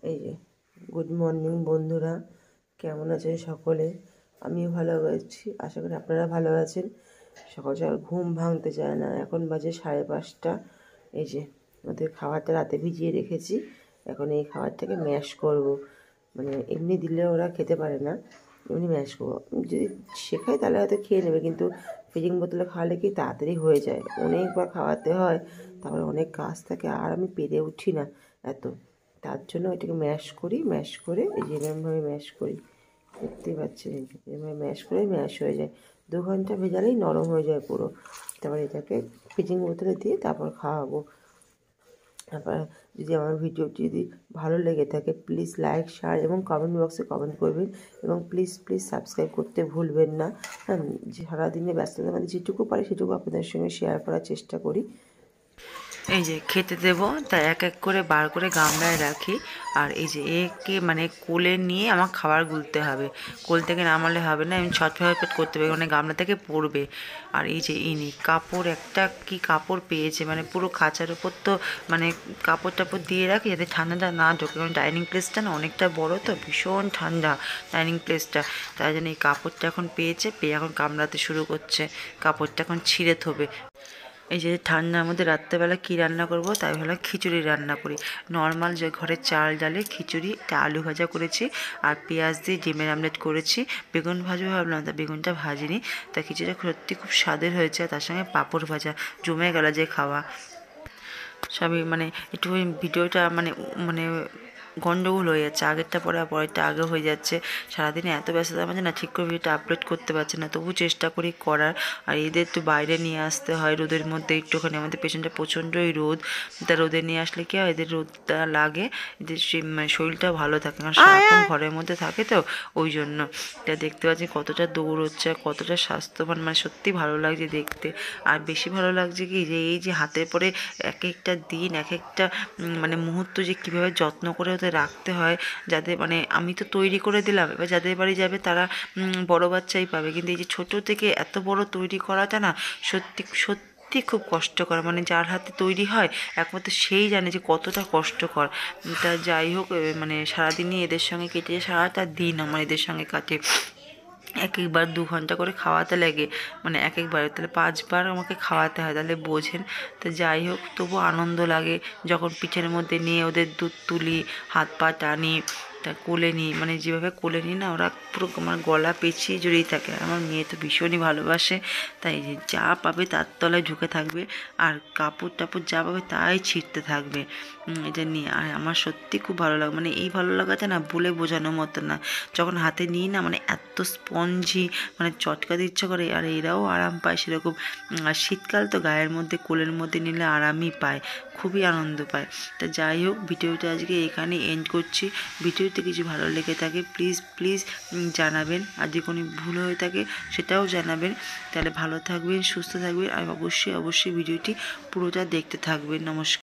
এই যে good morning বন্ধুরা, কেমন আছেন সকলে? আমিও ভালো আছি, আশা করি আপনারা ভালো আছেন। সকাল সকাল ঘুম ভাঙতে চায় না, এখন বাজে 5:30। এই যে ওদের খাবারটা রাতে ভিজিয়ে রেখেছি, এখন এই খাবারটাকে ম্যাশ করব। মানে এমনি দিলে ওরা খেতে পারে না, এমনি ম্যাশ করবো। যদি শেখায় তাহলে হয়তো খেয়ে নেবে, কিন্তু ফিডিং বোতলে খাওয়ালে কি তাড়াতাড়ি হয়ে যায়, অনেকবার খাওয়াতে হয়, তারপরে অনেক কাজ থাকে, আর আমি পেরে উঠি না এত। তার জন্য এটাকে ম্যাশ করি, ম্যাশ করে এই যে এরকমভাবে ম্যাশ করি, দেখতেই পাচ্ছেন এভাবে ম্যাশ করে ম্যাশ হয়ে যায়। 2 ঘন্টা ভেজালেই নরম হয়ে যায় পুরো। তারপরে এটাকে ফিডিং বোতলে দিয়ে তারপর খাওয়াবো। তারপর যদি আমার ভিডিওটি যদি ভালো লেগে থাকে, প্লিজ লাইক, শেয়ার এবং কমেন্ট বক্সে কমেন্ট করবেন, এবং প্লিজ সাবস্ক্রাইব করতে ভুলবেন না। যে সারাদিনে ব্যস্ততার মধ্যে যেটুকু পারি সেটুকু আপনাদের সঙ্গে শেয়ার করার চেষ্টা করি। এই যে খেতে দেব, তা এক এক করে বার করে গামলায় রাখি। আর এই যে একে মানে কোলে নিয়ে আমার খাবার গুলতে হবে, কোল থেকে নামালে হবে না, আমি ছটফট করতে হবে, মানে গামলা থেকে পড়বে। আর এই যে ইনি কাপড়, একটা কি কাপড় পেয়েছে, মানে পুরো খাঁচার উপর তো মানে কাপড় টাপড় দিয়ে রাখি যাতে ঠান্ডাটা না ঢোকে, কারণ ডাইনিং প্লেসটা না অনেকটা বড়, তো ভীষণ ঠান্ডা ডাইনিং প্লেসটা। তাই জন্য এই কাপড়টা এখন পেয়েছে, পেয়ে এখন কামড়াতে শুরু করছে, কাপড়টা এখন ছিঁড়ে থবে। এই যে ঠান্ডার মধ্যে রাত্রেবেলা কী রান্না করব, তাই ভাবলাম খিচুড়ি রান্না করি। নর্মাল যে ঘরের চাল ডালে খিচুড়ি, আলু ভাজা করেছি, আর পেঁয়াজ দিয়ে ডিমের আমলেট করেছি। বেগুন ভাজবো ভাবলাম, তা বেগুনটা ভাজিনি। তা খিচুড়িটা সত্যি খুব স্বাদের হয়েছে, তার সঙ্গে পাঁপড় ভাজা, জমে গেল যে খাওয়া। সবই মানে একটু ভিডিওটা মানে মানে গন্ডগোল হয়ে যাচ্ছে, আগেরটা পরে আর পরেরটা আগে হয়ে যাচ্ছে। সারাদিনে এত ব্যস্ততার মাঝে না ঠিক করে ভিডিওটা আপলোড করতে পারছি না, তবু চেষ্টা করি করার। আর এদের তো বাইরে নিয়ে আসতে হয় রোদের মধ্যে একটুখানি, আমাদের পেছনটা প্রচণ্ডই রোদ, তা রোদে নিয়ে আসলে কি হয়, এদের রোদটা লাগে, এদের মানে শরীরটাও ভালো থাকে, কারণ সারাক্ষণ ঘরের মধ্যে থাকে তো ওই জন্য। এটা দেখতে পাচ্ছি কতটা দৌড় হচ্ছে আর কতটা স্বাস্থ্যবান, মানে সত্যি ভালো লাগছে দেখতে। আর বেশি ভালো লাগছে কি, যে এই যে হাতের পরে এক একটা দিন এক একটা মানে মুহূর্ত যে কীভাবে যত্ন করে ওদের রাখতে হয়, যাদের মানে আমি তো তৈরি করে দিলাম, এবার যাদের বাড়ি যাবে তারা বড় বাচ্চাই পাবে, কিন্তু এই যে ছোটো থেকে এত বড় তৈরি করাটা না সত্যি সত্যি খুব কষ্টকর। মানে যার হাতে তৈরি হয় একমাত্র সেই জানে যে কতটা কষ্টকর। তা যাই হোক, মানে সারাদিনই এদের সঙ্গে কেটে যায়, সারাটা দিন আমার এদের সঙ্গে কাটে। এক একবার 2 ঘন্টা করে খাওয়াতে লাগে, মানে এক একবারে তাহলে 5 বার আমাকে খাওয়াতে হয়, তাহলে বোঝেন। তো যাই হোক, তবু আনন্দ লাগে যখন পিঠের মধ্যে নিয়ে ওদের দুধ তুলি, হাত পা টানি, তা কোলে নিই, মানে যেভাবে কোলে নিই না, ওরা পুরো আমার গলা পেঁচিয়ে জড়িয়ে থাকে। আর আমার মেয়ে তো ভীষণই ভালোবাসে, তাই যে যা পাবে তার তলায় ঢুকে থাকবে, আর কাপড় টাপড় যা পাবে তাই ছিঁড়তে থাকবে এটা নিয়ে। আর আমার সত্যি খুব ভালো লাগে, মানে এই ভালো লাগাটা না বলে বোঝানোর মতো না। যখন হাতে নিই না, মানে এত স্পঞ্জি, মানে চটকাতে ইচ্ছা করে, আর এরাও আরাম পায় সেরকম। আর শীতকাল তো গায়ের মধ্যে কোলের মধ্যে নিলে আরামই পায়, খুবই আনন্দ পায়। তা যাই হোক, ভিডিওটা আজকে এখানে এন্ড করছি। ভিডিওতে কিছু ভালো লেগে থাকে প্লিজ জানাবেন, আর যে কোনো ভুল হয়ে থাকে সেটাও জানাবেন। তাহলে ভালো থাকবেন, সুস্থ থাকবেন, আর অবশ্যই ভিডিওটি পুরোটা দেখতে থাকবেন। নমস্কার।